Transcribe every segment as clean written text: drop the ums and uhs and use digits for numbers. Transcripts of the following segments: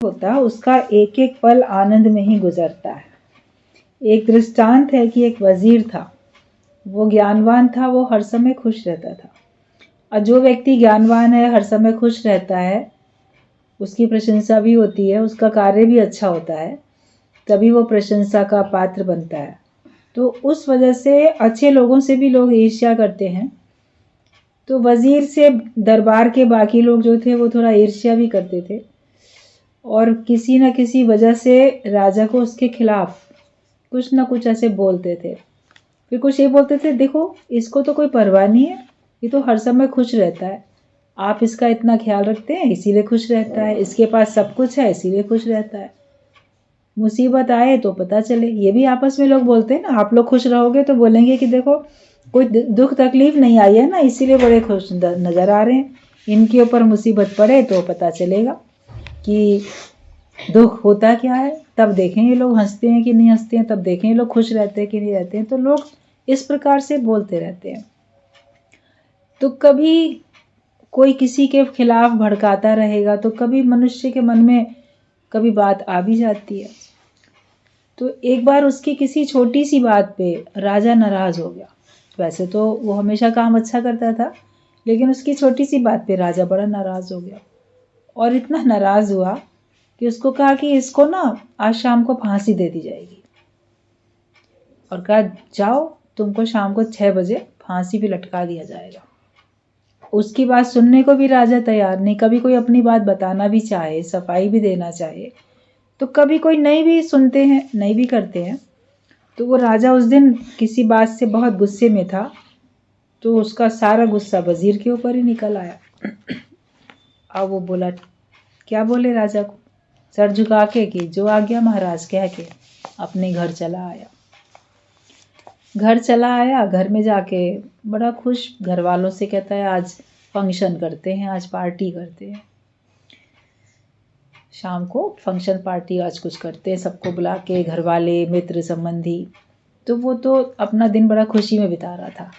होता उसका एक एक पल आनंद में ही गुजरता है। एक दृष्टांत है कि एक वजीर था, वो ज्ञानवान था, वो हर समय खुश रहता था। और जो व्यक्ति ज्ञानवान है, हर समय खुश रहता है, उसकी प्रशंसा भी होती है, उसका कार्य भी अच्छा होता है, तभी वो प्रशंसा का पात्र बनता है। तो उस वजह से अच्छे लोगों से भी लोग ईर्ष्या करते हैं। तो वजीर से दरबार के बाकी लोग जो थे वो थोड़ा ईर्ष्या भी करते थे, और किसी न किसी वजह से राजा को उसके खिलाफ कुछ ना कुछ ऐसे बोलते थे। फिर कुछ ये बोलते थे, देखो इसको तो कोई परवाह नहीं है, ये तो हर समय खुश रहता है, आप इसका इतना ख्याल रखते हैं इसीलिए खुश रहता है, इसके पास सब कुछ है इसीलिए खुश रहता है, मुसीबत आए तो पता चले। ये भी आपस में लोग बोलते हैं ना, आप लोग खुश रहोगे तो बोलेंगे कि देखो कोई दुख तकलीफ नहीं आई है ना, इसीलिए बड़े खुश नज़र आ रहे हैं, इनके ऊपर मुसीबत पड़े तो पता चलेगा कि दुख होता क्या है, तब देखें ये लोग हंसते हैं कि नहीं हंसते हैं, तब देखें ये लोग खुश रहते हैं कि नहीं रहते हैं। तो लोग इस प्रकार से बोलते रहते हैं। तो कभी कोई किसी के खिलाफ भड़काता रहेगा तो कभी मनुष्य के मन में कभी बात आ भी जाती है। तो एक बार उसकी किसी छोटी सी बात पे राजा नाराज हो गया। वैसे तो वो हमेशा काम अच्छा करता था, लेकिन उसकी छोटी सी बात पे राजा बड़ा नाराज हो गया, और इतना नाराज हुआ कि उसको कहा कि इसको ना आज शाम को फांसी दे दी जाएगी, और कहा जाओ तुमको शाम को 6 बजे फांसी पे लटका दिया जाएगा। उसकी बात सुनने को भी राजा तैयार नहीं। कभी कोई अपनी बात बताना भी चाहे, सफाई भी देना चाहे, तो कभी कोई नहीं भी सुनते हैं, नहीं भी करते हैं। तो वो राजा उस दिन किसी बात से बहुत गुस्से में था, तो उसका सारा गुस्सा वजीर के ऊपर ही निकल आया। अब वो बोला, क्या बोले राजा को, सर झुका के कि जो आ गया महाराज कह के अपने घर चला आया। घर में जाके बड़ा खुश घर वालों से कहता है आज फंक्शन करते हैं, आज पार्टी करते हैं, शाम को फंक्शन पार्टी आज कुछ करते हैं, सबको बुला के घर वाले मित्र संबंधी। तो वो तो अपना दिन बड़ा खुशी में बिता रहा था।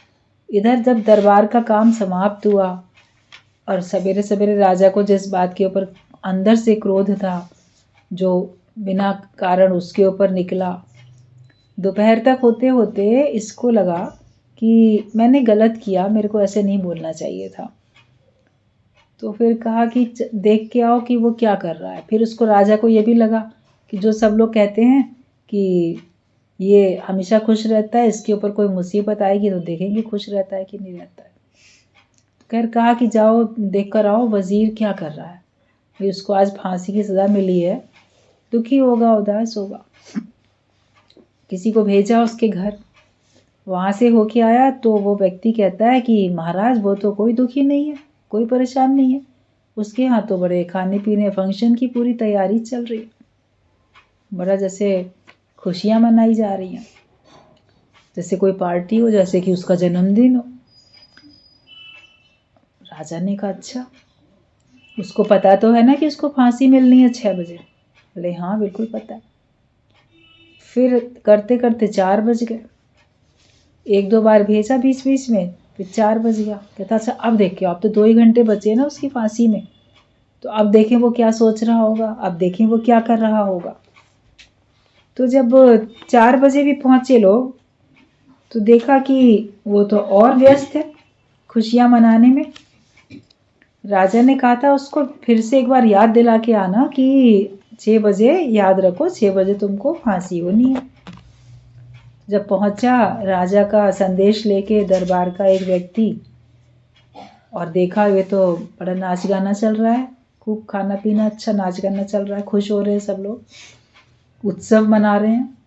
इधर जब दरबार का काम समाप्त हुआ और सवेरे सवेरे राजा को जिस बात के ऊपर अंदर से क्रोध था, जो बिना कारण उसके ऊपर निकला, दोपहर तक होते होते इसको लगा कि मैंने गलत किया, मेरे को ऐसे नहीं बोलना चाहिए था। तो फिर कहा कि देख के आओ कि वो क्या कर रहा है। फिर उसको राजा को ये भी लगा कि जो सब लोग कहते हैं कि ये हमेशा खुश रहता है, इसके ऊपर कोई मुसीबत आएगी तो देखेंगे खुश रहता है कि नहीं रहता है। तो खैर कहा कि जाओ देख कर आओ वजीर क्या कर रहा है, भाई उसको आज फांसी की सज़ा मिली है, दुखी होगा, उदास होगा। किसी को भेजा उसके घर, वहाँ से होके आया तो वो व्यक्ति कहता है कि महाराज वो तो कोई दुखी नहीं है, कोई परेशान नहीं है, उसके यहाँ तो बड़े खाने पीने फंक्शन की पूरी तैयारी चल रही है, बड़ा जैसे खुशियाँ मनाई जा रही हैं, जैसे कोई पार्टी हो, जैसे कि उसका जन्मदिन हो। राजा ने कहा अच्छा, उसको पता तो है ना कि उसको फांसी मिलनी है 6 बजे? बोले हाँ बिल्कुल पता है। फिर करते करते 4 बज गए, 1-2 बार भेजा बीच बीच में, फिर 4 बज गया। कहता अच्छा अब देखिए, अब तो 2 ही घंटे बचे ना उसकी फांसी में, तो अब देखें वो क्या सोच रहा होगा, अब देखें वो क्या कर रहा होगा। तो जब 4 बजे भी पहुँचे लोग, तो देखा कि वो तो और व्यस्त है खुशियाँ मनाने में। राजा ने कहा था उसको फिर से एक बार याद दिला के आना कि 6 बजे याद रखो, 6 बजे तुमको फांसी होनी है। जब पहुंचा राजा का संदेश लेके दरबार का एक व्यक्ति, और देखा ये तो बड़ा नाच गाना चल रहा है, खूब खाना पीना, अच्छा नाच गाना चल रहा है, खुश हो रहे हैं सब लोग, उत्सव मना रहे हैं।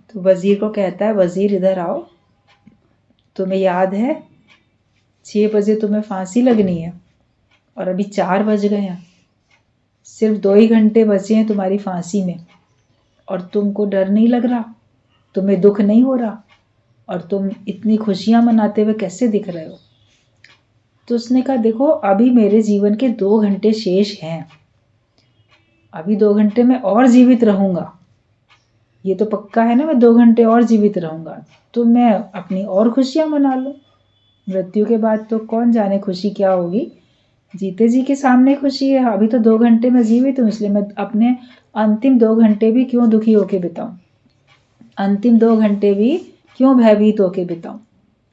तो वजीर को कहता है, वजीर इधर आओ, तुम्हें याद है 6 बजे तुम्हें फांसी लगनी है और अभी 4 बज गए हैं, सिर्फ 2 ही घंटे बचे हैं तुम्हारी फांसी में, और तुमको डर नहीं लग रहा, तुम्हें दुख नहीं हो रहा, और तुम इतनी खुशियां मनाते हुए कैसे दिख रहे हो? तो उसने कहा देखो अभी मेरे जीवन के 2 घंटे शेष हैं, अभी 2 घंटे में और जीवित रहूंगा, ये तो पक्का है ना, मैं 2 घंटे और जीवित रहूंगा, तो मैं अपनी और खुशियां मना लूं। मृत्यु के बाद तो कौन जाने खुशी क्या होगी, जीते जी के सामने खुशी है, अभी तो 2 घंटे में जीवित हूँ, इसलिए मैं अपने अंतिम 2 घंटे भी क्यों दुखी होके बिताऊं, अंतिम 2 घंटे भी क्यों भयभीत होके बिताऊं,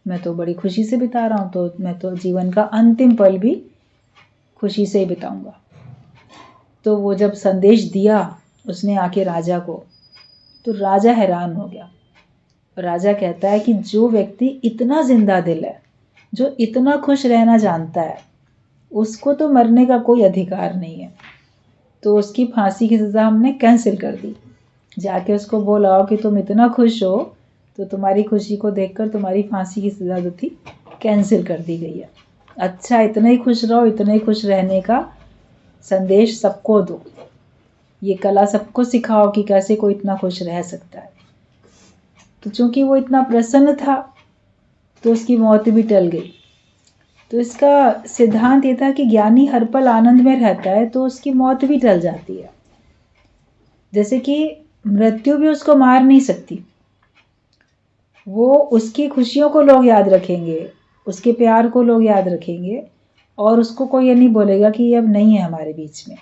मैं तो बड़ी खुशी से बिता रहा हूँ, तो मैं तो जीवन का अंतिम पल भी खुशी से ही बिताऊंगा। तो वो जब संदेश दिया उसने आके राजा को, तो राजा हैरान हो गया। राजा कहता है कि जो व्यक्ति इतना जिंदा दिल है, जो इतना खुश रहना जानता है, उसको तो मरने का कोई अधिकार नहीं है। तो उसकी फांसी की सज़ा हमने कैंसिल कर दी। जाके उसको बोलाओ कि तुम इतना खुश हो, तो तुम्हारी खुशी को देखकर तुम्हारी फांसी की सज़ा जो थी कैंसिल कर दी गई है। अच्छा, इतना ही खुश रहो, इतना ही खुश रहने का संदेश सबको दो, ये कला सबको सिखाओ कि कैसे कोई इतना खुश रह सकता है। तो चूंकि वो इतना प्रसन्न था तो उसकी मौत भी टल गई। तो इसका सिद्धांत ये था कि ज्ञानी हर पल आनंद में रहता है तो उसकी मौत भी टल जाती है। जैसे कि मृत्यु भी उसको मार नहीं सकती, वो उसकी खुशियों को लोग याद रखेंगे, उसके प्यार को लोग याद रखेंगे, और उसको कोई ये नहीं बोलेगा कि ये अब नहीं है हमारे बीच में।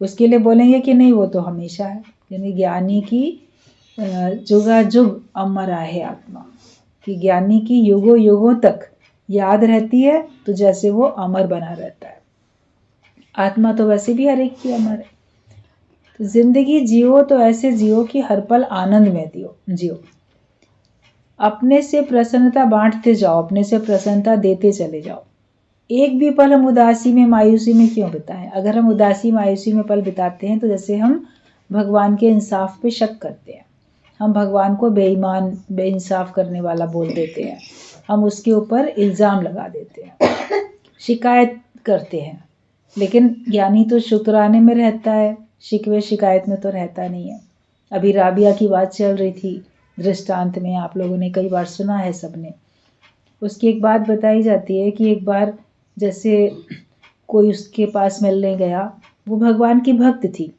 उसके लिए बोलेंगे कि नहीं, वो तो हमेशा है। यानी ज्ञानी की जुगाजुग अमर आहे आत्मा, कि ज्ञानी की युगों युगों तक याद रहती है, तो जैसे वो अमर बना रहता है। आत्मा तो वैसे भी हर एक की अमर है। तो जिंदगी जियो तो ऐसे जियो कि हर पल आनंद में जियो। अपने से प्रसन्नता बांटते जाओ, अपने से प्रसन्नता देते चले जाओ। एक भी पल हम उदासी में मायूसी में क्यों बिताएं? अगर हम उदासी मायूसी में पल बिताते हैं तो जैसे हम भगवान के इंसाफ पे शक करते हैं, हम भगवान को बेईमान बेइंसाफ करने वाला बोल देते हैं, हम उसके ऊपर इल्ज़ाम लगा देते हैं, शिकायत करते हैं। लेकिन ज्ञानी तो शुक्राने में रहता है, शिकवे शिकायत में तो रहता नहीं है। अभी राबिया की बात चल रही थी दृष्टांत में, आप लोगों ने कई बार सुना है सबने। उसकी एक बात बताई जाती है कि एक बार जैसे कोई उसके पास मिलने गया, वो भगवान की भक्त थी,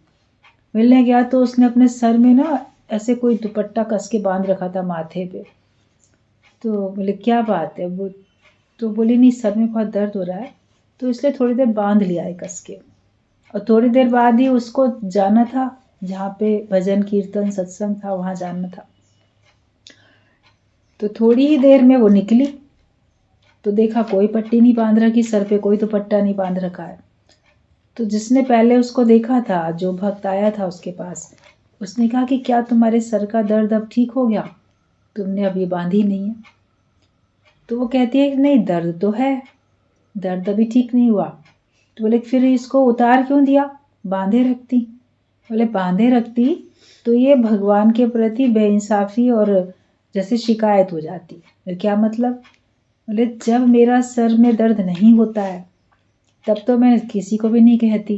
मिलने गया तो उसने अपने सर में ना ऐसे कोई दुपट्टा कस के बांध रखा था माथे पे। तो बोले क्या बात है? वो तो बोली नहीं, सर में बहुत दर्द हो रहा है, तो इसलिए थोड़ी देर बांध लिया है कस के। और थोड़ी देर बाद ही उसको जाना था, जहाँ पे भजन कीर्तन सत्संग था वहाँ जाना था। तो थोड़ी ही देर में वो निकली तो देखा कोई पट्टी नहीं बांध रखी सर पे, कोई दुपट्टा नहीं बांध रखा है। तो जिसने पहले उसको देखा था, जो भक्त आया था उसके पास, उसने कहा कि क्या तुम्हारे सर का दर्द अब ठीक हो गया? तुमने अब ये बांधी नहीं है। तो वो कहती है कि नहीं, दर्द तो है, दर्द अभी ठीक नहीं हुआ। तो बोले फिर इसको उतार क्यों दिया, बांधे रखती। बोले बांधे रखती तो ये भगवान के प्रति बेइंसाफी और जैसे शिकायत हो जाती। क्या मतलब? बोले जब मेरा सर में दर्द नहीं होता है तब तो मैं किसी को भी नहीं कहती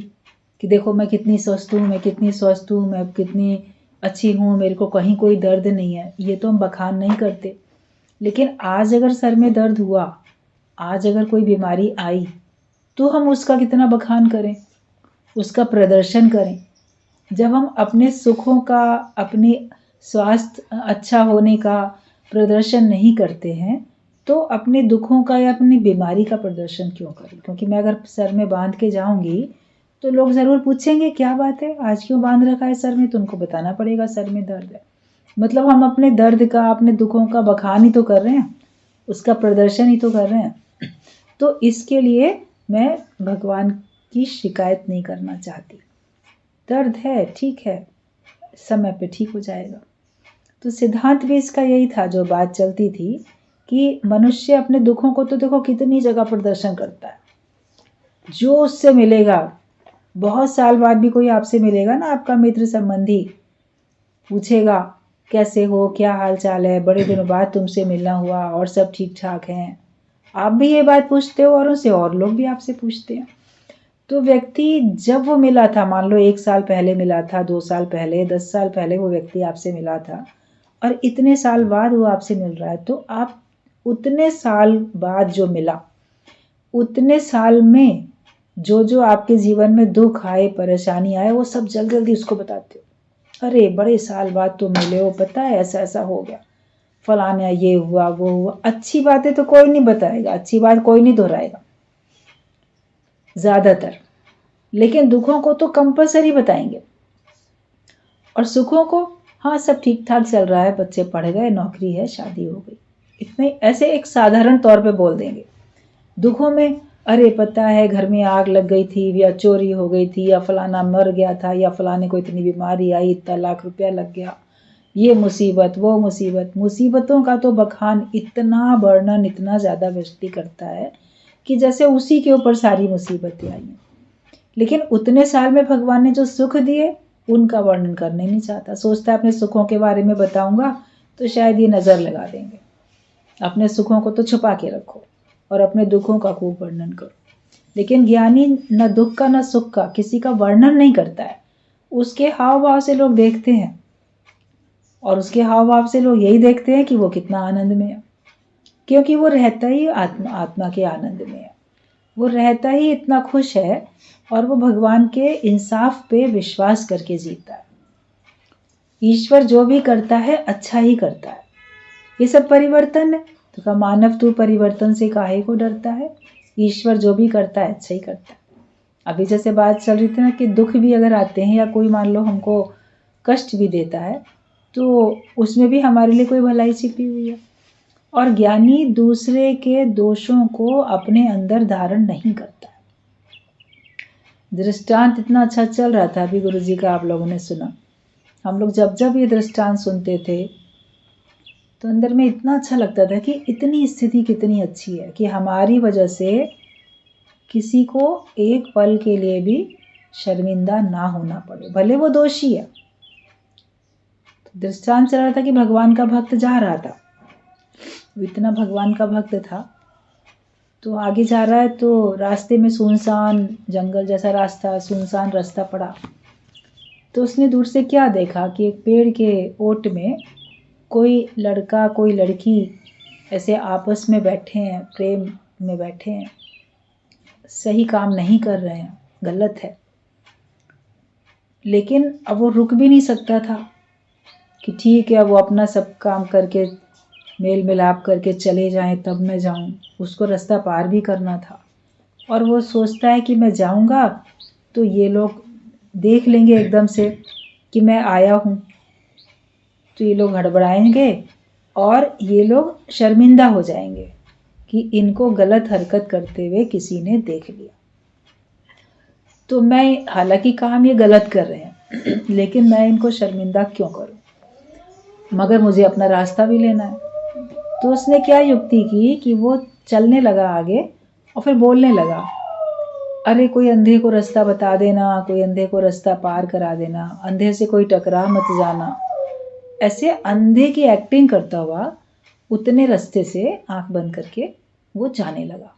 कि देखो मैं कितनी स्वस्थ हूँ, मैं कितनी स्वस्थ हूँ, मैं कितनी अच्छी हूँ, मेरे को कहीं कोई दर्द नहीं है, ये तो हम बखान नहीं करते। लेकिन आज अगर सर में दर्द हुआ, आज अगर कोई बीमारी आई, तो हम उसका कितना बखान करें, उसका प्रदर्शन करें। जब हम अपने सुखों का, अपने स्वास्थ्य अच्छा होने का प्रदर्शन नहीं करते हैं, तो अपने दुखों का या अपनी बीमारी का प्रदर्शन क्यों करें? क्योंकि मैं अगर सर में बांध के जाऊंगी तो लोग ज़रूर पूछेंगे क्या बात है, आज क्यों बांध रखा है सर में? तो उनको बताना पड़ेगा सर में दर्द है। मतलब हम अपने दर्द का, अपने दुखों का बखान ही तो कर रहे हैं, उसका प्रदर्शन ही तो कर रहे हैं। तो इसके लिए मैं भगवान की शिकायत नहीं करना चाहती। दर्द है, ठीक है, समय पे ठीक हो जाएगा। तो सिद्धांत भी इसका यही था, जो बात चलती थी कि मनुष्य अपने दुखों को तो देखो कितनी जगह प्रदर्शन करता है। जो उससे मिलेगा, बहुत साल बाद भी कोई आपसे मिलेगा ना, आपका मित्र संबंधी, पूछेगा कैसे हो, क्या हाल चाल है, बड़े दिनों बाद तुमसे मिलना हुआ और सब ठीक ठाक हैं। आप भी ये बात पूछते हो और उनसे और लोग भी आपसे पूछते हैं। तो व्यक्ति जब वो मिला था, मान लो 1 साल पहले मिला था, 2 साल पहले, 10 साल पहले वो व्यक्ति आपसे मिला था, और इतने साल बाद वो आपसे मिल रहा है, तो आप उतने साल बाद जो मिला, उतने साल में जो जो आपके जीवन में दुख आए, परेशानी आए, वो सब जल्दी जल्दी उसको बताते हो। अरे बड़े साल बाद तुम मिले हो, पता है ऐसा ऐसा हो गया, फलाना ये हुआ वो हुआ। अच्छी बातें तो कोई नहीं बताएगा, अच्छी बात कोई नहीं दोहराएगा, ज़्यादातर। लेकिन दुखों को तो कंपलसरी बताएंगे, और सुखों को हाँ सब ठीक ठाक चल रहा है, बच्चे पढ़ गए, नौकरी है, शादी हो गई, इतने ऐसे एक साधारण तौर पे बोल देंगे। दुखों में अरे पता है घर में आग लग गई थी, या चोरी हो गई थी, या फलाना मर गया था, या फलाने को इतनी बीमारी आई, इतना लाख रुपया लग गया, ये मुसीबत वो मुसीबत। मुसीबतों का तो बखान इतना वर्णन इतना ज़्यादा व्यक्ति करता है कि जैसे उसी के ऊपर सारी मुसीबतें आई हैं। लेकिन उतने साल में भगवान ने जो सुख दिए उनका वर्णन करना ही नहीं चाहता। सोचता है अपने सुखों के बारे में बताऊंगा तो शायद ये नज़र लगा देंगे। अपने सुखों को तो छुपा के रखो और अपने दुखों का खूब वर्णन करो। लेकिन ज्ञानी न दुख का न सुख का किसी का वर्णन नहीं करता है। उसके हाव भाव से लोग देखते हैं, और उसके हाव भाव से लोग यही देखते हैं कि वो कितना आनंद में है, क्योंकि वो रहता ही आत्मा के आनंद में है। वो रहता ही इतना खुश है, और वो भगवान के इंसाफ पे विश्वास करके जीता है। ईश्वर जो भी करता है अच्छा ही करता है। ये सब परिवर्तन है तो का मानव तू परिवर्तन से काहे को डरता है। ईश्वर जो भी करता है अच्छा ही करता है। अभी जैसे बात चल रही थी ना कि दुख भी अगर आते हैं, या कोई मान लो हमको कष्ट भी देता है, तो उसमें भी हमारे लिए कोई भलाई छिपी हुई है। और ज्ञानी दूसरे के दोषों को अपने अंदर धारण नहीं करता है। दृष्टांत इतना अच्छा चल रहा था अभी गुरु जी का, आप लोगों ने सुना। हम लोग जब जब ये दृष्टांत सुनते थे तो अंदर में इतना अच्छा लगता था कि इतनी स्थिति कितनी अच्छी है कि हमारी वजह से किसी को एक पल के लिए भी शर्मिंदा ना होना पड़े, भले वो दोषी है। तो दृष्टांत चल रहा था कि भगवान का भक्त जा रहा था, इतना भगवान का भक्त था, तो आगे जा रहा है तो रास्ते में सुनसान जंगल जैसा रास्ता, सुनसान रास्ता पड़ा। तो उसने दूर से क्या देखा कि एक पेड़ के ओट में कोई लड़का कोई लड़की ऐसे आपस में बैठे हैं, प्रेम में बैठे हैं, सही काम नहीं कर रहे हैं, गलत है। लेकिन अब वो रुक भी नहीं सकता था कि ठीक है वो अपना सब काम करके मेल मिलाप करके चले जाएं तब मैं जाऊं। उसको रास्ता पार भी करना था, और वो सोचता है कि मैं जाऊंगा तो ये लोग देख लेंगे एकदम से कि मैं आया हूँ, तो ये लोग हड़बड़ाएंगे और ये लोग शर्मिंदा हो जाएंगे कि इनको गलत हरकत करते हुए किसी ने देख लिया। तो मैं हालांकि काम ये गलत कर रहे हैं लेकिन मैं इनको शर्मिंदा क्यों करूं, मगर मुझे अपना रास्ता भी लेना है। तो उसने क्या युक्ति की कि वो चलने लगा आगे और फिर बोलने लगा, अरे कोई अंधे को रास्ता बता देना, कोई अंधे को रास्ता पार करा देना, अंधे से कोई टकरा मत जाना। ऐसे अंधे की एक्टिंग करता हुआ उतने रास्ते से आंख बंद करके वो जाने लगा।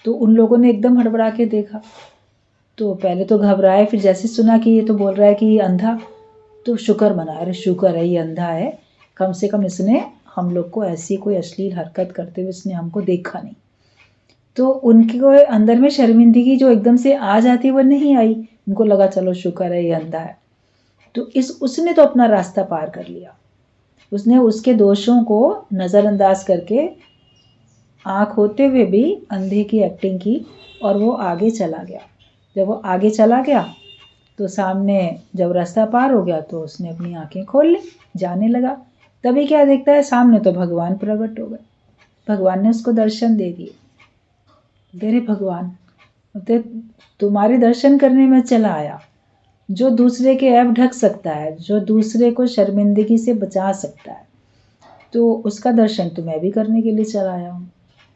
तो उन लोगों ने एकदम हड़बड़ा के देखा, तो पहले तो घबराए, फिर जैसे सुना कि ये तो बोल रहा है कि ये अंधा, तो शुक्र मना, अरे शुक्र है ये अंधा है, कम से कम इसने हम लोग को ऐसी कोई अश्लील हरकत करते हुए इसने हमको देखा नहीं। तो उनके अंदर में शर्मिंदगी जो एकदम से आ जाती वो नहीं आई, उनको लगा चलो शुक्र है ये अंधा है। तो उसने तो अपना रास्ता पार कर लिया, उसने उसके दोषों को नज़रअंदाज करके आँख होते हुए भी अंधे की एक्टिंग की और वो आगे चला गया। जब वो आगे चला गया तो सामने जब रास्ता पार हो गया तो उसने अपनी आंखें खोल ली, जाने लगा। तभी क्या देखता है, सामने तो भगवान प्रकट हो गए। भगवान ने उसको दर्शन दे दिए। तेरे भगवान तुम्हारे दर्शन करने में चला आया, जो दूसरे के ऐब ढक सकता है, जो दूसरे को शर्मिंदगी से बचा सकता है, तो उसका दर्शन तो मैं भी करने के लिए चला आया हूँ।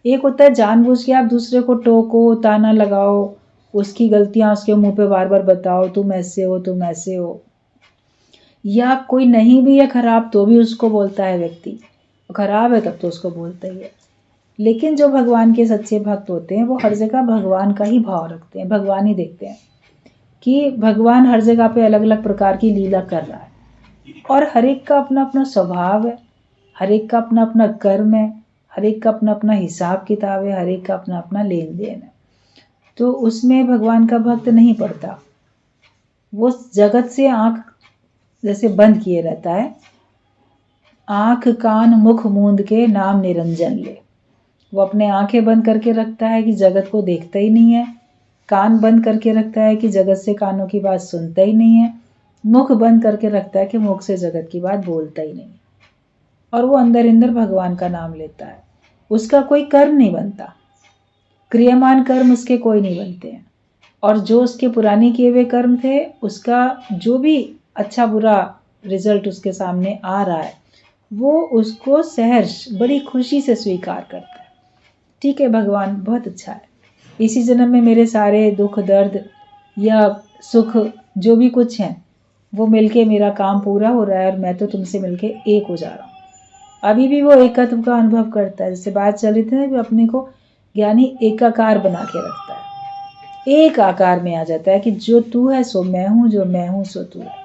एक होता है जानबूझ के आप दूसरे को टोको, ताना लगाओ, उसकी गलतियाँ उसके मुंह पे बार बार बताओ, तुम ऐसे हो तुम ऐसे हो, या कोई नहीं भी है खराब तो भी उसको बोलता है व्यक्ति, खराब है तब तो उसको बोलता ही है। लेकिन जो भगवान के सच्चे भक्त होते हैं वो हर जगह भगवान का ही भाव रखते हैं, भगवान ही देखते हैं कि भगवान हर जगह पे अलग अलग प्रकार की लीला कर रहा है, और हर एक का अपना अपना स्वभाव है, हर एक का अपना अपना कर्म है, हर एक का अपना अपना हिसाब किताब है, हर एक का अपना अपना लेन देन है। तो उसमें भगवान का भक्त नहीं पड़ता, वो जगत से आंख जैसे बंद किए रहता है, आंख कान मुख मूंद के नाम निरंजन ले। वो अपने आंखें बंद करके रखता है कि जगत को देखता ही नहीं है, कान बंद करके रखता है कि जगत से कानों की बात सुनता ही नहीं है, मुख बंद करके रखता है कि मुख से जगत की बात बोलता ही नहीं, और वो अंदर अंदर भगवान का नाम लेता है। उसका कोई कर्म नहीं बनता, क्रियामान कर्म उसके कोई नहीं बनते हैं, और जो उसके पुराने किए हुए कर्म थे उसका जो भी अच्छा बुरा रिजल्ट उसके सामने आ रहा है वो उसको सहर्ष बड़ी खुशी से स्वीकार करता है। ठीक है, भगवान बहुत अच्छा है, इसी जन्म में मेरे सारे दुख दर्द या सुख जो भी कुछ हैं वो मिलके मेरा काम पूरा हो रहा है और मैं तो तुमसे मिलके एक हो जा रहा हूँ। अभी भी वो एकत्व का अनुभव करता है। जैसे बात चल रही थी ना, वो अपने को ज्ञानी एकाकार बना के रखता है, एक आकार में आ जाता है कि जो तू है सो मैं हूँ, जो मैं हूँ सो तू है।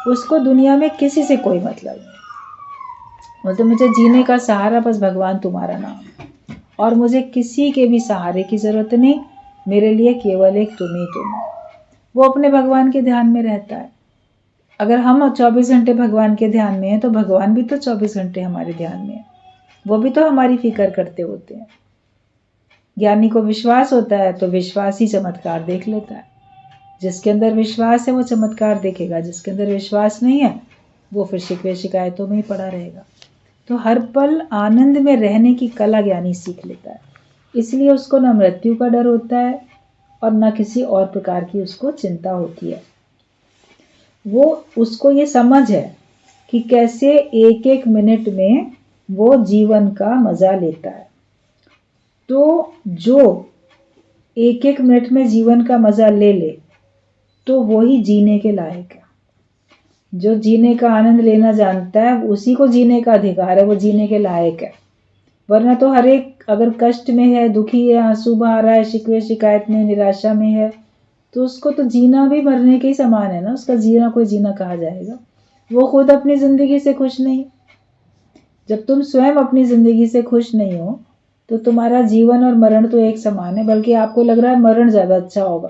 उसको दुनिया में किसी से कोई मतलब नहीं। बोलते मुझे जीने का सहारा बस भगवान तुम्हारा नाम है, और मुझे किसी के भी सहारे की जरूरत नहीं, मेरे लिए केवल एक तुम ही तुम हो। वो अपने भगवान के ध्यान में रहता है। अगर हम 24 घंटे भगवान के ध्यान में हैं तो भगवान भी तो 24 घंटे हमारे ध्यान में है, वो भी तो हमारी फिक्र करते होते हैं। ज्ञानी को विश्वास होता है तो विश्वास ही चमत्कार देख लेता है। जिसके अंदर विश्वास है वो चमत्कार देखेगा, जिसके अंदर विश्वास नहीं है वो फिर शिकवे शिकायतों में ही पड़ा रहेगा। तो हर पल आनंद में रहने की कला ज्ञानी सीख लेता है, इसलिए उसको न मृत्यु का डर होता है और न किसी और प्रकार की उसको चिंता होती है। वो उसको ये समझ है कि कैसे एक एक मिनट में वो जीवन का मजा लेता है। तो जो एक एक मिनट में जीवन का मजा ले ले तो वो ही जीने के लायक है। जो जीने का आनंद लेना जानता है उसी को जीने का अधिकार है, वो जीने के लायक है। वरना तो हर एक अगर कष्ट में है, दुखी है, आंसू बहा रहा है, शिकवे शिकायत में, निराशा में है, तो उसको तो जीना भी मरने के ही समान है ना। उसका जीना कोई जीना कहा जाएगा? वो खुद अपनी जिंदगी से खुश नहीं। जब तुम स्वयं अपनी जिंदगी से खुश नहीं हो तो तुम्हारा जीवन और मरण तो एक समान है, बल्कि आपको लग रहा है मरण ज्यादा अच्छा होगा।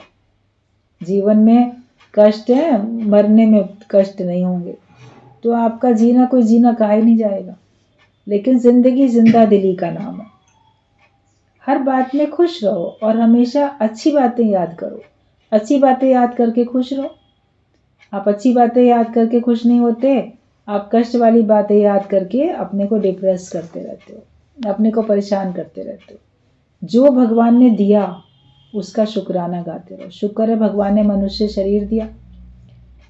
जीवन में कष्ट है, मरने में कष्ट नहीं होंगे, तो आपका जीना कोई जीना कहा ही नहीं जाएगा। लेकिन जिंदगी जिंदा दिली का नाम है। हर बात में खुश रहो और हमेशा अच्छी बातें याद करो। अच्छी बातें याद करके खुश रहो। आप अच्छी बातें याद करके खुश नहीं होते, आप कष्ट वाली बातें याद करके अपने को डिप्रेस करते रहते हो, अपने को परेशान करते रहते हो। जो भगवान ने दिया उसका शुक्राना गाते रहो। शुक्र है भगवान ने मनुष्य शरीर दिया,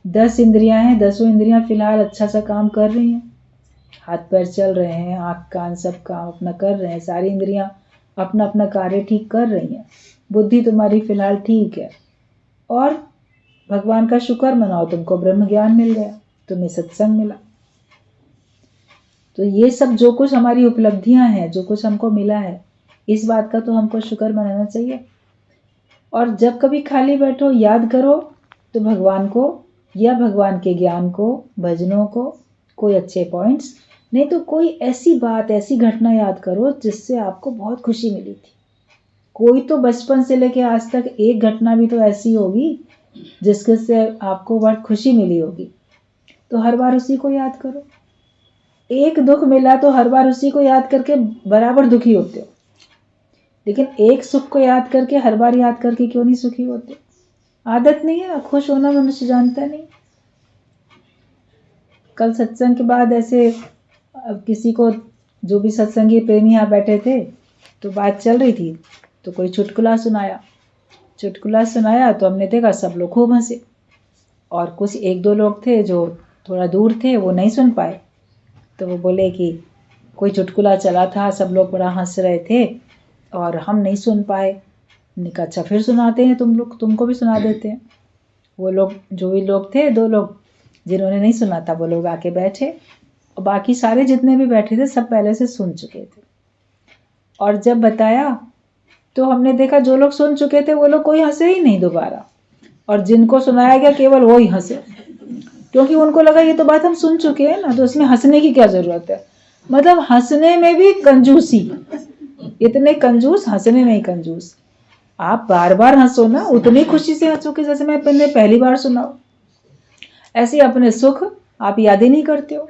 10 इंद्रियां हैं, 10 इंद्रियां फिलहाल अच्छा सा काम कर रही हैं, हाथ पैर चल रहे हैं, आँख कान सब काम अपना कर रहे हैं, सारी इंद्रियां अपना अपना कार्य ठीक कर रही हैं। बुद्धि तुम्हारी फिलहाल ठीक है, और भगवान का शुक्र मनाओ, तुमको ब्रह्म ज्ञान मिल गया, तुम्हें सत्संग मिला। तो ये सब जो कुछ हमारी उपलब्धियां हैं, जो कुछ हमको मिला है, इस बात का तो हमको शुक्र मनाना चाहिए। और जब कभी खाली बैठो याद करो तो भगवान को या भगवान के ज्ञान को, भजनों को, कोई अच्छे पॉइंट्स, नहीं तो कोई ऐसी बात, ऐसी घटना याद करो जिससे आपको बहुत खुशी मिली थी। कोई तो बचपन से लेके आज तक एक घटना भी तो ऐसी होगी जिसके से आपको बहुत खुशी मिली होगी, तो हर बार उसी को याद करो। एक दुख मिला तो हर बार उसी को याद करके बराबर दुखी होते हो, लेकिन एक सुख को याद करके हर बार याद करके क्यों नहीं सुखी होते? आदत नहीं है, खुश होना मनुष्य जानता नहीं। कल सत्संग के बाद ऐसे किसी को, जो भी सत्संगी प्रेमी यहाँ बैठे थे, तो बात चल रही थी तो कोई चुटकुला सुनाया तो हमने देखा सब लोग खूब हंसे, और कुछ एक दो लोग थे जो थोड़ा दूर थे, वो नहीं सुन पाए। तो वो बोले कि कोई चुटकुला चला था, सब लोग बड़ा हंस रहे थे और हम नहीं सुन पाए। हमने कहा अच्छा फिर सुनाते हैं, तुमको भी सुना देते हैं। वो लोग, जो भी लोग थे, 2 लोग जिन्होंने नहीं सुना था, वो लोग आके बैठे, और बाकी सारे जितने भी बैठे थे सब पहले से सुन चुके थे। और जब बताया तो हमने देखा जो लोग सुन चुके थे वो लोग कोई हंसे ही नहीं दोबारा, और जिनको सुनाया गया केवल वो ही हंसे, क्योंकि उनको लगा ये तो बात हम सुन चुके हैं ना, तो इसमें हंसने की क्या जरूरत है। मतलब हंसने में भी कंजूसी, इतने कंजूस, हंसने में ही कंजूस। आप बार बार हंसो ना, उतनी खुशी से हंसो जैसे मैं पहली बार सुनाओ। ऐसे अपने सुख आप याद ही नहीं करते हो,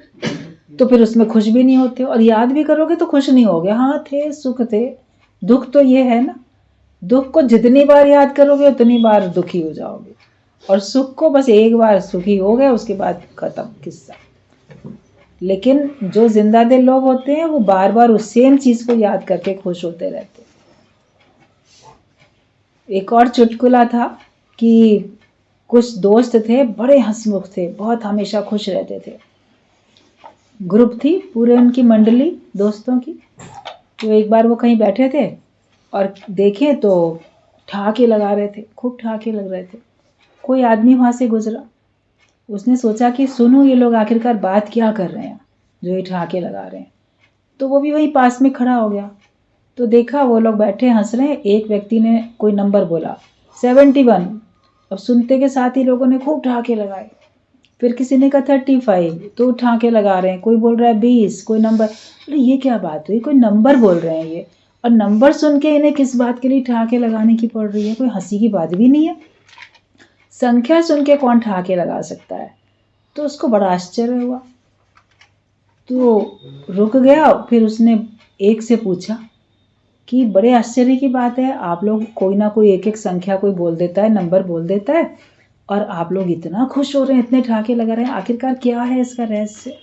तो फिर उसमें खुश भी नहीं होते हो, और याद भी करोगे तो खुश नहीं होगे। हाँ थे, सुख थे, दुख तो ये है ना दुख को जितनी बार याद करोगे उतनी बार दुखी हो जाओगे, और सुख को बस एक बार सुखी हो गए उसके बाद खत्म किस्सा। लेकिन जो जिंदा दिल लोग होते हैं वो बार बार उस सेम चीज को याद करके खुश होते रहते हैं। एक और चुटकुला था कि कुछ दोस्त थे, बड़े हंसमुख थे, बहुत हमेशा खुश रहते थे। ग्रुप थी पूरे उनकी मंडली दोस्तों की। तो एक बार वो कहीं बैठे थे और देखे तो ठहाके लगा रहे थे, खूब ठहाके लग रहे थे। कोई आदमी वहां से गुजरा, उसने सोचा कि सुनो ये लोग आखिरकार बात क्या कर रहे हैं जो ये ठहाके लगा रहे हैं। तो वो भी वहीं पास में खड़ा हो गया। तो देखा वो लोग बैठे हंस रहे हैं, एक व्यक्ति ने कोई नंबर बोला 71। अब सुनते के साथ ही लोगों ने खूब ठहाके लगाए। फिर किसी ने कहा 35, तो ठहाके लगा रहे हैं। कोई बोल रहा है 20, कोई नंबर। अरे ये क्या बात हुई, कोई नंबर बोल रहे हैं ये, और नंबर सुन के इन्हें किस बात के लिए ठहाके लगाने की पड़ रही है, कोई हंसी की बात भी नहीं है। संख्या सुन के कौन ठहाके लगा सकता है। तो उसको बड़ा आश्चर्य हुआ, तो रुक गया। फिर उसने एक से पूछा कि बड़े आश्चर्य की बात है, आप लोग कोई ना कोई एक एक संख्या कोई बोल देता है, नंबर बोल देता है, और आप लोग इतना खुश हो रहे हैं, इतने ठहाके लगा रहे हैं, आखिरकार क्या है इसका रहस्य।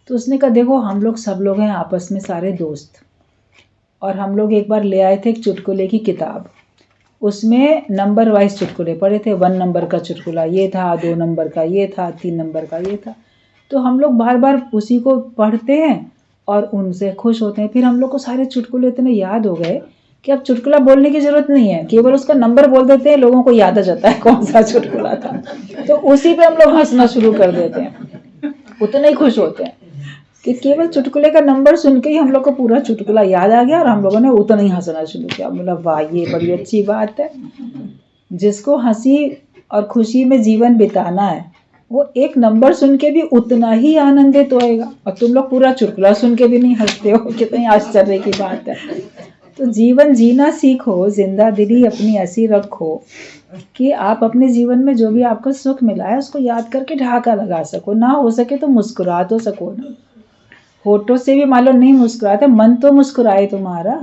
तो उसने कहा देखो हम लोग सब लोग हैं आपस में सारे दोस्त, और हम लोग एक बार ले आए थे एक चुटकुले की किताब। उसमें नंबर वाइज चुटकुले पड़े थे। 1 नंबर का चुटकुला ये था, 2 नंबर का ये था, 3 नंबर का ये था। तो हम लोग बार बार उसी को पढ़ते हैं और उनसे खुश होते हैं। फिर हम लोग को सारे चुटकुले इतने याद हो गए कि अब चुटकुला बोलने की जरूरत नहीं है, केवल उसका नंबर बोल देते हैं, लोगों को याद आ जाता है कौन सा चुटकुला था। तो उसी पे हम लोग हंसना शुरू कर देते हैं, उतने ही खुश होते हैं कि केवल चुटकुले का नंबर सुन के ही हम लोग को पूरा चुटकुला याद आ गया और हम लोगों ने उतना ही हंसना शुरू किया। बोला वाह ये बड़ी अच्छी बात है। जिसको हंसी और खुशी में जीवन बिताना है वो एक नंबर सुन के भी उतना ही आनंदित होएगा, और तुम लोग पूरा चुटकुला सुन के भी नहीं हंसते हो, कितनी आश्चर्य की बात है। तो जीवन जीना सीखो, जिंदा दिली अपनी ऐसी रखो कि आप अपने जीवन में जो भी आपको सुख मिला है उसको याद करके ठहाका लगा सको, ना हो सके तो मुस्कुरा तो सको ना। होठों से भी मान लो नहीं मुस्कुराते, मन तो मुस्कुराए तुम्हारा।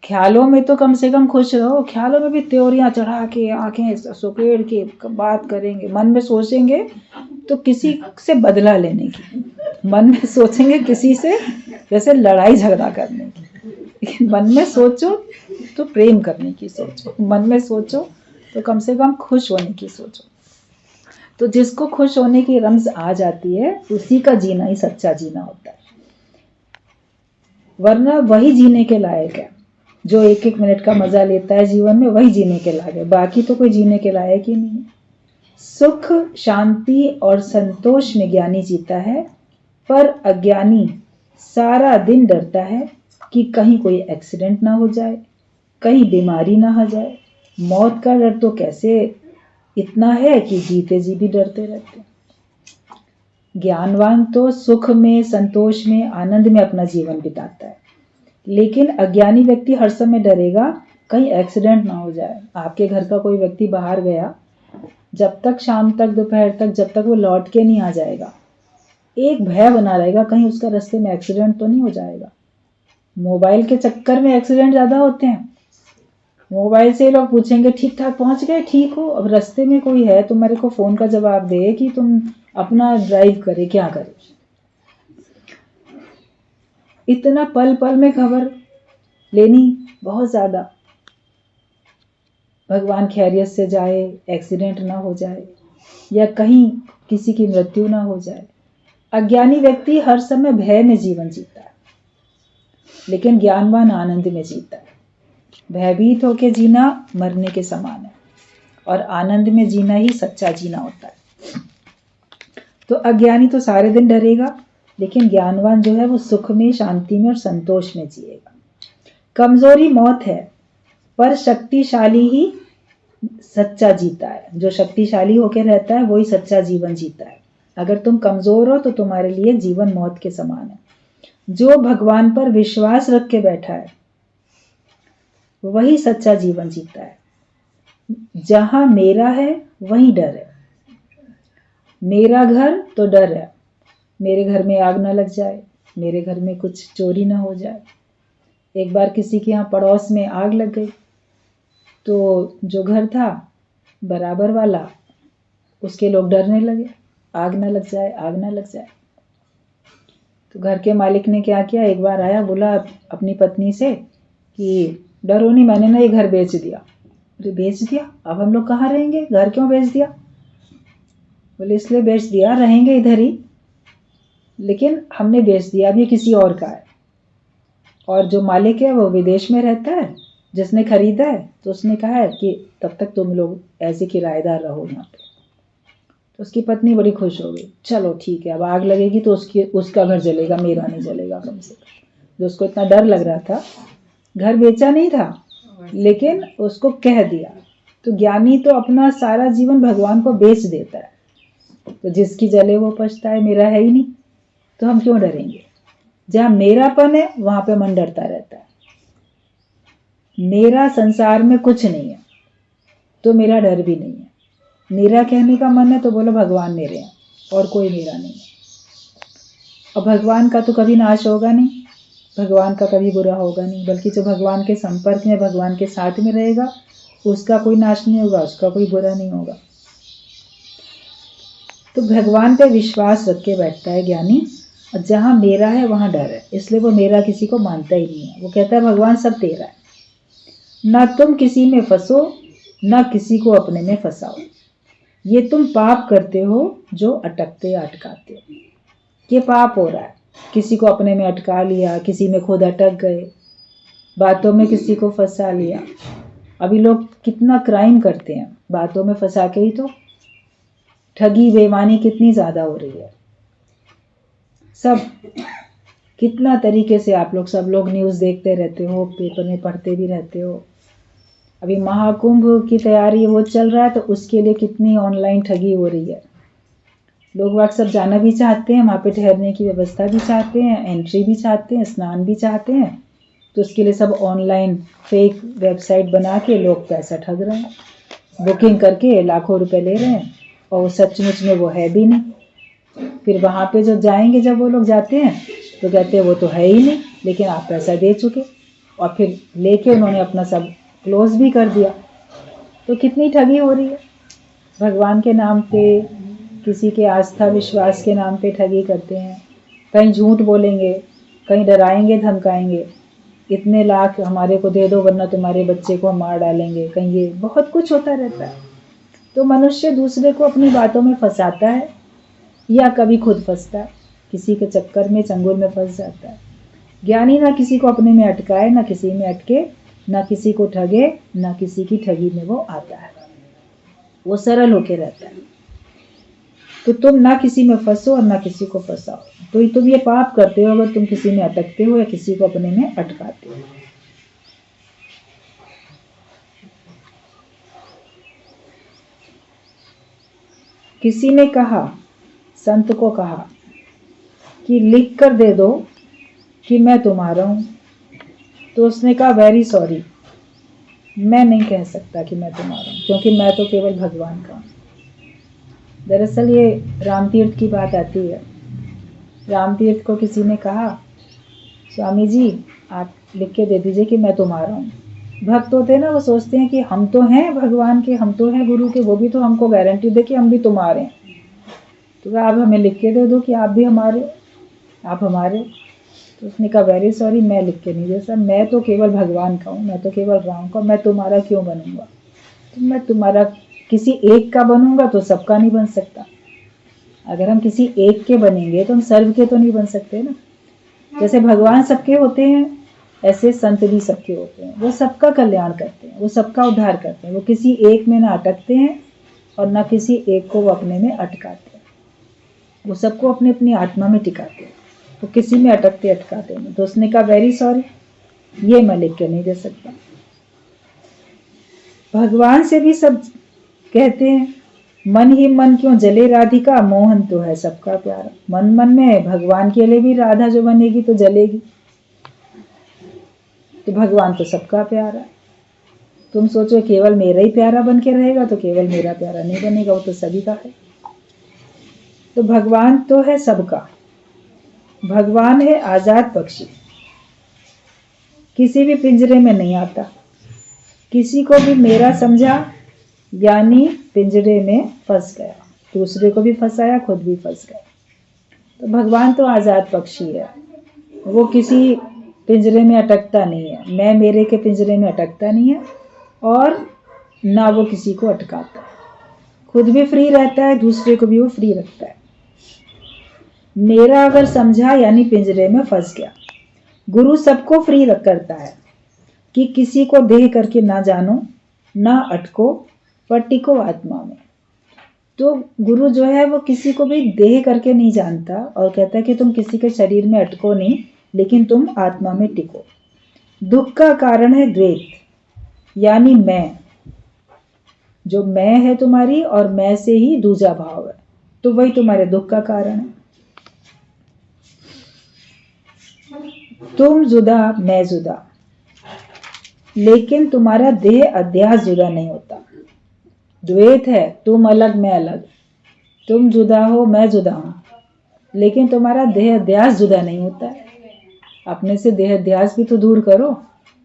ख्यालों में तो कम से कम खुश रहो, ख्यालों में भी त्योरियां चढ़ा के आंखें सुकेड़ के बात करेंगे, मन में सोचेंगे तो किसी से बदला लेने की, मन में सोचेंगे किसी से जैसे लड़ाई झगड़ा करने की। मन में सोचो तो प्रेम करने की सोचो, मन में सोचो तो कम से कम खुश होने की सोचो। तो जिसको खुश होने की रमज आ जाती है उसी का जीना ही सच्चा जीना होता है, वरना वही जीने के लायक है। जो एक एक मिनट का मजा लेता है जीवन में वही जीने के लायक है, बाकी तो कोई जीने के लायक ही नहीं है। सुख शांति और संतोष में ज्ञानी जीता है, पर अज्ञानी सारा दिन डरता है कि कहीं कोई एक्सीडेंट ना हो जाए, कहीं बीमारी ना हो जाए। मौत का डर तो कैसे इतना है कि जीते जी भी डरते रहते। ज्ञानवान तो सुख में, संतोष में, आनंद में अपना जीवन बिताता है, लेकिन अज्ञानी व्यक्ति हर समय डरेगा कहीं एक्सीडेंट ना हो जाए। आपके घर का कोई व्यक्ति बाहर गया, जब तक शाम तक दोपहर तक जब तक वो लौट के नहीं आ जाएगा एक भय बना रहेगा कहीं उसका रास्ते में एक्सीडेंट तो नहीं हो जाएगा। मोबाइल के चक्कर में एक्सीडेंट ज्यादा होते हैं। मोबाइल से लोग पूछेंगे ठीक ठाक पहुंच गए, ठीक हो, अब रास्ते में कोई है तो मेरे को फोन का जवाब दे कि तुम अपना ड्राइव करे, क्या करे। इतना पल पल में खबर लेनी बहुत ज्यादा। भगवान खैरियत से जाए, एक्सीडेंट ना हो जाए या कहीं किसी की मृत्यु ना हो जाए। अज्ञानी व्यक्ति हर समय भय में जीवन जीता है, लेकिन ज्ञानवान आनंद में जीता है। भयभीत होकर जीना मरने के समान है, और आनंद में जीना ही सच्चा जीना होता है। तो अज्ञानी तो सारे दिन डरेगा, लेकिन ज्ञानवान जो है वो सुख में, शांति में और संतोष में जिएगा। कमजोरी मौत है, पर शक्तिशाली ही सच्चा जीता है। जो शक्तिशाली होकर रहता है वही सच्चा जीवन जीता है। अगर तुम कमजोर हो तो तुम्हारे लिए जीवन मौत के समान है। जो भगवान पर विश्वास रख के बैठा है वही सच्चा जीवन जीता है। जहां मेरा है वहीं डर है। मेरा घर तो डर है, मेरे घर में आग ना लग जाए, मेरे घर में कुछ चोरी ना हो जाए, एक बार किसी के यहाँ पड़ोस में आग लग गई, तो जो घर था बराबर वाला, उसके लोग डरने लगे, आग ना लग जाए, आग ना लग जाए। तो घर के मालिक ने क्या किया, एक बार आया, बोला अपनी पत्नी से कि डरो नहीं, मैंने ना ये घर बेच दिया। बोले बेच दिया? अब हम लोग कहाँ रहेंगे, घर क्यों बेच दिया? बोले इसलिए बेच दिया, रहेंगे इधर ही, लेकिन हमने बेच दिया, अब ये किसी और का है। और जो मालिक है वो विदेश में रहता है, जिसने खरीदा है, तो उसने कहा है कि तब तक तुम लोग ऐसे किराएदार रहो यहाँ पे। तो उसकी पत्नी बड़ी खुश हो गई, चलो ठीक है, अब आग लगेगी तो उसका घर जलेगा, मेरा नहीं जलेगा कम से कम। जो उसको इतना डर लग रहा था, घर बेचा नहीं था, लेकिन उसको कह दिया। तो ज्ञानी तो अपना सारा जीवन भगवान को बेच देता है, तो जिसकी जले वो पछताए, मेरा है ही नहीं, तो हम क्यों डरेंगे? जहाँ मेरापन है वहां पे मन डरता रहता है। मेरा संसार में कुछ नहीं है तो मेरा डर भी नहीं है। मेरा कहने का मन है तो बोलो भगवान मेरे हैं और कोई मेरा नहीं है। और भगवान का तो कभी नाश होगा नहीं, भगवान का कभी बुरा होगा नहीं, बल्कि जो भगवान के संपर्क में, भगवान के साथ में रहेगा, उसका कोई नाश नहीं होगा, उसका कोई बुरा नहीं होगा। तो भगवान पे विश्वास रख के बैठता है ज्ञानी, और जहाँ मेरा है वहाँ डर है, इसलिए वो मेरा किसी को मानता ही नहीं है। वो कहता है भगवान सब तेरा है, ना तुम किसी में फंसो, ना किसी को अपने में फंसाओ। ये तुम पाप करते हो जो अटकते अटकाते हो। ये पाप हो रहा है, किसी को अपने में अटका लिया, किसी में खुद अटक गए, बातों में किसी को फंसा लिया। अभी लोग कितना क्राइम करते हैं, बातों में फंसा के ही तो। ठगी बेईमानी कितनी ज्यादा हो रही है, सब कितना तरीके से आप लोग, सब लोग न्यूज़ देखते रहते हो, पेपर में पढ़ते भी रहते हो। अभी महाकुंभ की तैयारी वो चल रहा है, तो उसके लिए कितनी ऑनलाइन ठगी हो रही है। लोग वहाँ सब जाना भी चाहते हैं, वहाँ पे ठहरने की व्यवस्था भी चाहते हैं, एंट्री भी चाहते हैं, स्नान भी चाहते हैं, तो उसके लिए सब ऑनलाइन फेक वेबसाइट बना के लोग पैसा ठग रहे हैं, बुकिंग करके लाखों रुपए ले रहे हैं, और वो सचमुच में वो है भी नहीं। फिर वहाँ पे जो जाएंगे, जब वो लोग जाते हैं तो कहते हैं वो तो है ही नहीं, लेकिन आप पैसा दे चुके, और फिर लेके उन्होंने अपना सब क्लोज भी कर दिया। तो कितनी ठगी हो रही है। भगवान के नाम पे, किसी के आस्था विश्वास के नाम पे ठगी करते हैं। कहीं झूठ बोलेंगे, कहीं डराएंगे धमकाएंगे, इतने लाख हमारे को दे दो वरना तुम्हारे बच्चे को हम मार डालेंगे, कहीं ये बहुत कुछ होता रहता है। तो मनुष्य दूसरे को अपनी बातों में फंसाता है, या कभी खुद फंसता है, किसी के चक्कर में चंगुल में फंस जाता है। ज्ञानी ना किसी को अपने में अटकाए, ना किसी में अटके, ना किसी को ठगे, ना किसी की ठगी में वो आता है, वो सरल होके रहता है। तो तुम ना किसी में फंसो और ना किसी को फंसाओ। तो तुम ये पाप करते हो अगर तुम किसी में अटकते हो या किसी को अपने में अटकाते हो। किसी ने कहा, संत को कहा कि लिख कर दे दो कि मैं तुम्हारा हूं। तो उसने कहा वेरी सॉरी, मैं नहीं कह सकता कि मैं तुम्हारा हूं, क्योंकि मैं तो केवल भगवान का हूं। दरअसल ये रामतीर्थ की बात आती है। रामतीर्थ को किसी ने कहा, स्वामी जी आप लिख के दे दीजिए कि मैं तुम्हारा हूँ। भक्त होते हैं ना, वो सोचते हैं कि हम तो हैं भगवान के, हम तो हैं गुरु के, वो भी तो हमको गारंटी दे कि हम भी तुम्हारे हैं। तो आप हमें लिख के दे दो कि आप भी हमारे, आप हमारे। तो उसने कहा वेरी सॉरी, मैं लिख के नहीं दे सकता, मैं तो केवल भगवान का हूँ, मैं तो केवल राम का, मैं तुम्हारा क्यों बनूंगा। तो मैं तुम्हारा किसी एक का बनूंगा तो सबका नहीं बन सकता। अगर हम किसी एक के बनेंगे तो हम सर्व के तो नहीं बन सकते ना। जैसे भगवान सबके होते हैं, ऐसे संत भी सबके होते हैं। वो सबका कल्याण करते हैं, वो सबका उद्धार करते हैं। वो किसी एक में ना अटकते हैं और ना किसी एक को वो अपने में अटकाते हैं। वो सबको अपनी अपनी आत्मा में टिकाते हैं, वो किसी में अटकते अटकाते हैं। तो उसने कहा वेरी सॉरी, ये मैं लिख के नहीं दे सकता। भगवान से भी सब कहते हैं, मन ही मन क्यों जले राधिका, मोहन तो है सबका प्यारा। मन मन में भगवान के लिए भी राधा जो बनेगी तो जलेगी। तो भगवान तो सबका प्यारा। तुम सोचो केवल मेरा ही प्यारा बन के रहेगा तो केवल मेरा प्यारा नहीं बनेगा, वो तो सभी का है। तो भगवान तो है सबका, भगवान है आजाद पक्षी। किसी भी पिंजरे में नहीं आता। किसी को भी मेरा समझा यानी पिंजरे में फंस गया, दूसरे को भी फंसाया, खुद भी फंस गया। तो भगवान तो आज़ाद पक्षी है, वो किसी पिंजरे में अटकता नहीं है, मैं मेरे के पिंजरे में अटकता नहीं है और ना वो किसी को अटकाता है। खुद भी फ्री रहता है, दूसरे को भी वो फ्री रखता है। मेरा अगर समझा यानी पिंजरे में फंस गया। गुरु सबको फ्री करता है कि किसी को देह करके ना जानो, ना अटको, पर टिको आत्मा में। तो गुरु जो है वो किसी को भी देह करके नहीं जानता और कहता है कि तुम किसी के शरीर में अटको नहीं, लेकिन तुम आत्मा में टिको। दुख का कारण है द्वैत यानी मैं, जो मैं है तुम्हारी और मैं से ही दूजा भाव है, तो वही तुम्हारे दुख का कारण है। तुम जुदा मैं जुदा, लेकिन तुम्हारा देह अध्यास जुदा नहीं होता। द्वैत है, तुम अलग मैं अलग, तुम जुदा हो मैं जुदा हूं, लेकिन तुम्हारा देह अध्यास जुदा नहीं होता है। अपने से देह अध्यास भी तो दूर करो।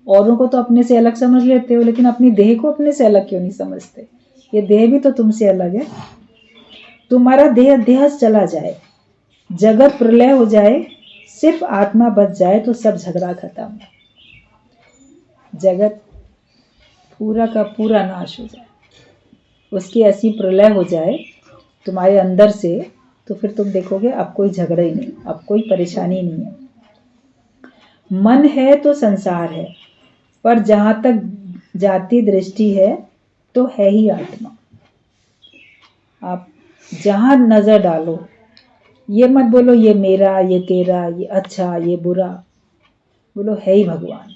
औरों को तो अपने से अलग समझ लेते हो, लेकिन अपनी देह को अपने से अलग क्यों नहीं समझते? ये देह भी तो तुमसे अलग है। तुम्हारा देह अध्यास चला जाए, जगत प्रलय हो जाए, सिर्फ आत्मा बच जाए तो सब झगड़ा खत्म। जगत पूरा का पूरा नाश हो जाए, उसकी ऐसी प्रलय हो जाए तुम्हारे अंदर से, तो फिर तुम देखोगे अब कोई झगड़ा ही नहीं, अब कोई परेशानी नहीं है। मन है तो संसार है, पर जहां तक जाती दृष्टि है तो है ही आत्मा। आप जहां नजर डालो, ये मत बोलो ये मेरा, ये तेरा, ये अच्छा, ये बुरा, बोलो है ही भगवान।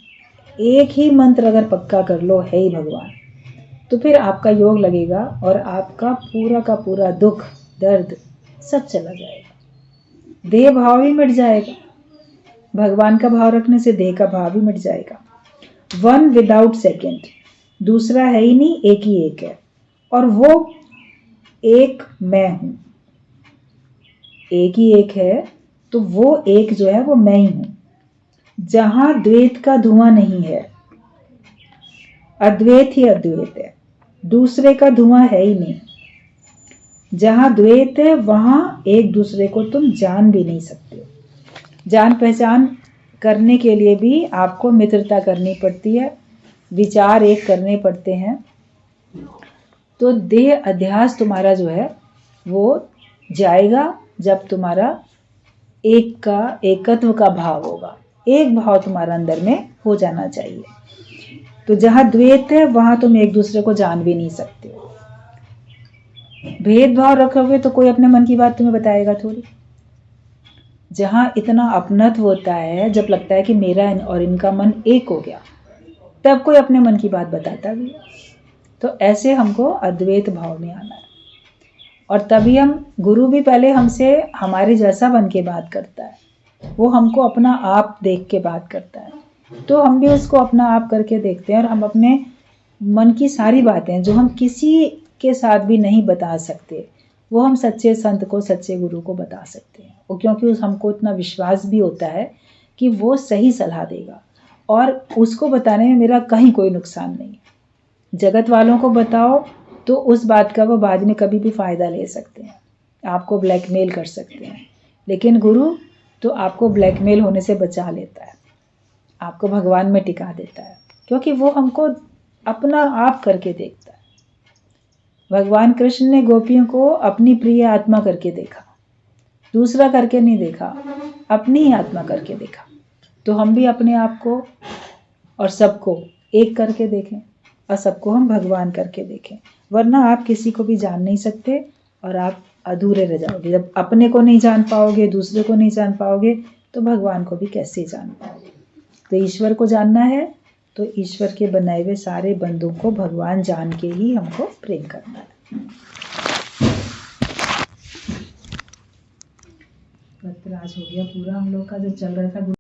एक ही मंत्र अगर पक्का कर लो, है ही भगवान, तो फिर आपका योग लगेगा और आपका पूरा का पूरा दुख दर्द सब चला जाएगा। देह भाव ही मिट जाएगा। भगवान का भाव रखने से देह का भाव भी मिट जाएगा। वन विदाउट सेकेंड, दूसरा है ही नहीं, एक ही एक है, और वो एक मैं हूं। एक ही एक है तो वो एक जो है वो मैं ही हूं। जहां द्वैत का धुआं नहीं है, अद्वैत ही अद्वैत है, दूसरे का धुआं है ही नहीं। जहां द्वैत है वहां एक दूसरे को तुम जान भी नहीं सकते। जान पहचान करने के लिए भी आपको मित्रता करनी पड़ती है, विचार एक करने पड़ते हैं। तो देह अध्यास तुम्हारा जो है वो जाएगा जब तुम्हारा एक का एकत्व का भाव होगा। एक भाव तुम्हारा अंदर में हो जाना चाहिए। तो जहां द्वैत है वहां तुम एक दूसरे को जान भी नहीं सकते हो। भेदभाव रखोगे तो कोई अपने मन की बात तुम्हें बताएगा थोड़ी। जहां इतना अपनत्व होता है, जब लगता है कि मेरा और इनका मन एक हो गया, तब कोई अपने मन की बात बताता भी है। तो ऐसे हमको अद्वैत भाव में आना है, और तभी हम, गुरु भी पहले हमसे हमारे जैसा बन के बात करता है, वो हमको अपना आप देख के बात करता है, तो हम भी उसको अपना आप करके देखते हैं, और हम अपने मन की सारी बातें जो हम किसी के साथ भी नहीं बता सकते, वो हम सच्चे संत को, सच्चे गुरु को बता सकते हैं। वो क्योंकि हमको इतना विश्वास भी होता है कि वो सही सलाह देगा, और उसको बताने में मेरा कहीं कोई नुकसान नहीं है। जगत वालों को बताओ तो उस बात का वो बाद में कभी भी फ़ायदा ले सकते हैं, आपको ब्लैकमेल कर सकते हैं, लेकिन गुरु तो आपको ब्लैकमेल होने से बचा लेता है, आपको भगवान में टिका देता है, क्योंकि वो हमको अपना आप करके देखता है। भगवान कृष्ण ने गोपियों को अपनी प्रिय आत्मा करके देखा, दूसरा करके नहीं देखा, अपनी ही आत्मा करके देखा। तो हम भी अपने आप को और सबको एक करके देखें, और सबको हम भगवान करके देखें, वरना आप किसी को भी जान नहीं सकते और आप अधूरे रह जाओगे। जब अपने को नहीं जान पाओगे, दूसरे को नहीं जान पाओगे, तो भगवान को भी कैसे जान पाओगे। तो ईश्वर को जानना है तो ईश्वर के बनाए हुए सारे बंदों को भगवान जान के ही हमको प्रेम करना है। आज हो गया पूरा हम लोग का जो चल रहा था।